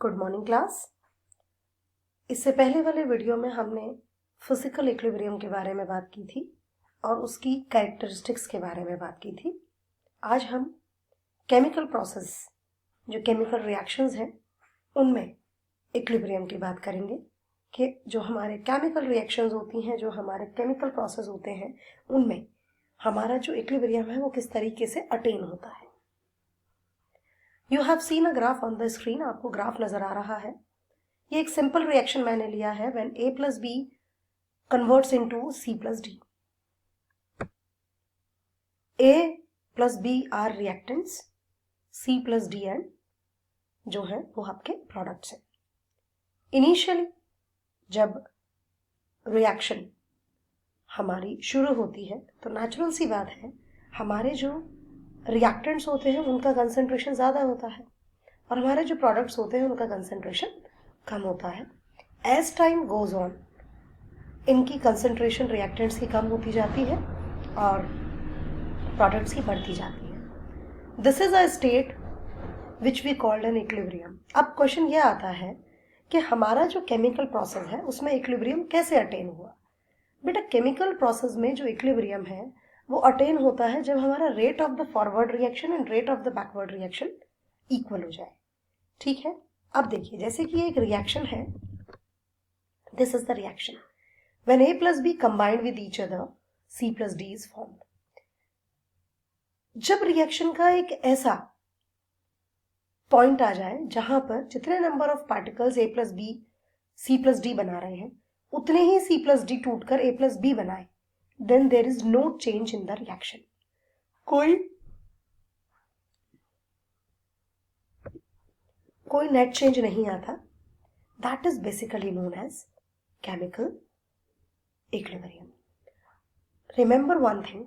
Good morning class. इससे पहले वाले वीडियो में हमने फिजिकल इक्विलिब्रियम के बारे में बात की थी और उसकी कैरेक्टरिस्टिक्स के बारे में बात की थी। आज हम केमिकल प्रोसेस, जो केमिकल रिएक्शंस हैं, उनमें इक्विलिब्रियम की बात करेंगे कि जो हमारे केमिकल रिएक्शंस होती हैं, जो हमारे केमिकल प्रोसेस होते हैं, उनमें हमारा जो इक्विलिब्रियम है वो किस तरीके से अटेन होता है। You have seen a graph on the screen. आपको ग्राफ नजर आ रहा है। ये एक सिंपल रिएक्शन मैंने लिया है when A plus B converts into C plus D. A plus B are reactants, C plus D and जो है वो आपके प्रोडक्ट्स हैं। इनिशियली जब रिएक्शन हमारी शुरू होती है तो नेचुरल सी बात है, हमारे जो रिएक्टेंट्स होते हैं उनका कंसंट्रेशन ज़्यादा होता है और हमारे जो प्रोडक्ट्स होते हैं उनका कंसंट्रेशन कम होता है। एज टाइम गोज ऑन इनकी कंसंट्रेशन रिएक्टेंट्स की कम होती जाती है और प्रोडक्ट्स की बढ़ती जाती है। This is a state which we called an equilibrium. अब क्वेश्चन ये आता है कि हमारा जो केमिकल प्रोसेस है उसमें इक्विलिब्रियम कैसे अटेन हुआ। बेटा, केमिकल प्रोसेस में जो इक्विलिब्रियम है वो अटेन होता है जब हमारा rate of the forward reaction and rate of the backward reaction equal हो जाए। ठीक है, अब देखिए, जैसे कि एक रिएक्शन है, this is the reaction when A plus B combined with each other C plus D is formed. जब रिएक्शन का एक ऐसा पॉइंट आ जाए जहां पर जितने number of particles A plus B C plus D बना रहे हैं उतने ही C प्लस डी टूटकर A प्लस बी बनाए, then there is no change in the reaction. कोई नेट चेंज नहीं आता। That is basically known as chemical equilibrium. Remember one thing,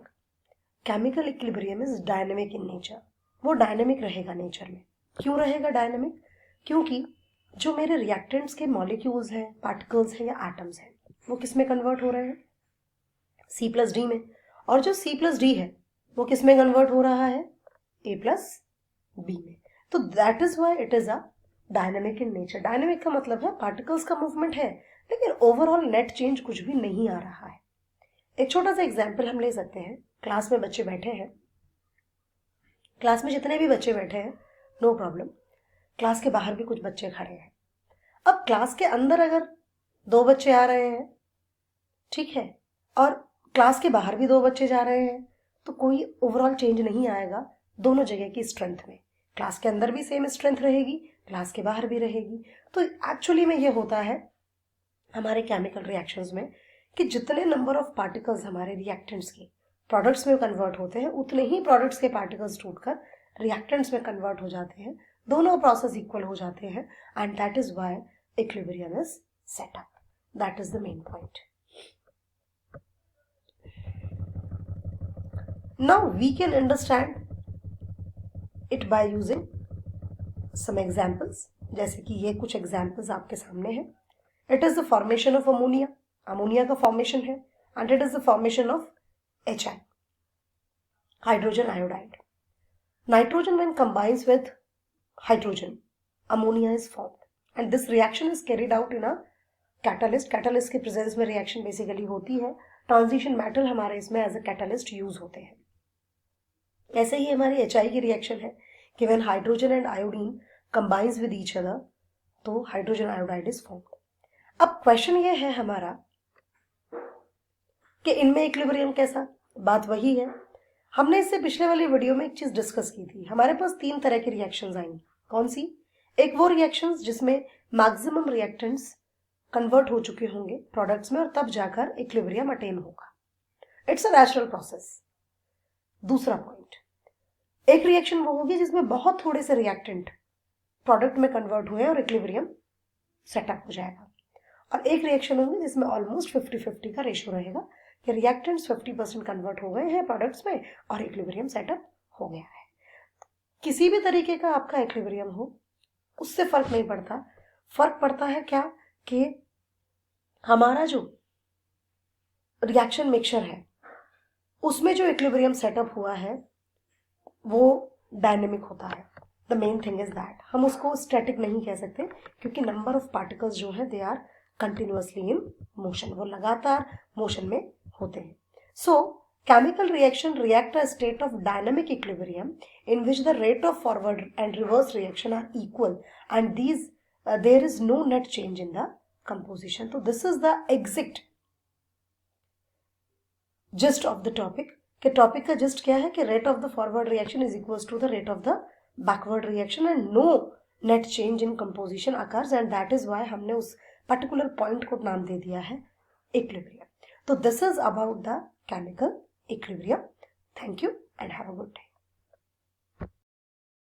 chemical equilibrium is dynamic in nature. वो dynamic रहेगा nature में। क्यों रहेगा dynamic? क्योंकि जो मेरे रिएक्टेंट्स के मॉलिक्यूल्स हैं, पार्टिकल्स हैं या एटम्स हैं, वो किस में कन्वर्ट हो रहे हैं? C प्लस डी में। और जो C प्लस डी है वो किस में कन्वर्ट हो रहा है? A प्लस बी में। तो that is why it is a dynamic in nature. Dynamic का मतलब है पार्टिकल्स का मूवमेंट है लेकिन ओवरऑल नेट चेंज कुछ भी नहीं आ रहा है। एक छोटा सा एग्जाम्पल हम ले सकते हैं। क्लास में बच्चे बैठे हैं, क्लास में जितने भी बच्चे बैठे हैं नो प्रॉब्लम, क्लास के बाहर भी कुछ बच्चे खड़े हैं। अब क्लास के अंदर अगर 2 बच्चे आ रहे हैं, ठीक है, और क्लास के बाहर भी 2 बच्चे जा रहे हैं, तो कोई ओवरऑल चेंज नहीं आएगा दोनों जगह की स्ट्रेंथ में। क्लास के अंदर भी सेम स्ट्रेंथ रहेगी, क्लास के बाहर भी रहेगी। तो एक्चुअली में ये होता है हमारे केमिकल रिएक्शंस में कि जितने नंबर ऑफ पार्टिकल्स हमारे रिएक्टेंट्स के प्रोडक्ट्स में कन्वर्ट होते हैं उतने ही प्रोडक्ट्स के पार्टिकल्स टूटकर रिएक्टेंट्स में कन्वर्ट हो जाते हैं। दोनों प्रोसेस इक्वल हो जाते हैं and that is why equilibrium is set up. That is the main point. Now we can understand it by using some examples. जैसे कि ये कुछ एग्जाम्पल्स आपके सामने हैं। It is the formation of ammonia. Ammonia का फॉर्मेशन है and it is the formation of HI, hydrogen iodide. Nitrogen when combines with hydrogen, ammonia is formed and this reaction is carried out in a catalyst. catalyst के presence में reaction basically होती है। Transition metal हमारे इसमें as a catalyst use होते हैं। ऐसे ही हमारी HI की रिएक्शन है कि when hydrogen and iodine combines with each other तो हाइड्रोजन आयोडाइड इज फॉर्म्ड। अब क्वेश्चन ये है हमारा कि इनमें इक्विलिब्रियम कैसा? बात वही है, हमने इससे पिछले वाली वीडियो में एक चीज डिस्कस की थी। हमारे पास 3 तरह की रिएक्शंस आएंगी। कौन सी? एक वो रिएक्शंस जिसमें मैक्सिमम रिएक्टेंट्स कन्वर्ट हो चुके होंगे प्रोडक्ट्स में और तब जाकर इक्विलिब्रियम अटेन होगा। It's a natural process. दूसरा पॉइंट, एक रिएक्शन वो होगी जिसमें बहुत थोड़े से रिएक्टेंट प्रोडक्ट में कन्वर्ट हुए और इक्विलिब्रियम सेटअप हो जाएगा। और एक रिएक्शन होगी जिसमें ऑलमोस्ट 50-50 का रेशियो रहेगा कि रिएक्टेंट्स 50% कन्वर्ट हो गए हैं प्रोडक्ट्स में और इक्विलिब्रियम सेटअप हो गया है। किसी भी तरीके का आपका इक्विलिब्रियम हो उससे फर्क नहीं पड़ता। फर्क पड़ता है क्या कि हमारा जो रिएक्शन मिक्सचर है उसमें जो इक्विलिब्रियम सेटअप हुआ है वो डायनेमिक होता है। The main thing is that हम उसको स्टैटिक नहीं कह सकते, क्योंकि नंबर ऑफ पार्टिकल्स जो है they are continuously in motion, वो लगातार मोशन में होते हैं. So chemical reaction react a state of dynamic equilibrium in which the rate of forward and reverse reaction are equal, and there is no net change in the composition. So this is the exact gist of the topic. कि topic का gist क्या है कि rate of the forward reaction is equals to the rate of the backward reaction and no net change in composition occurs, and that is why हमने उस particular point को नाम दे दिया है इक्विलिब्रियम. तो this is about the chemical equilibrium. Thank you and have a good day.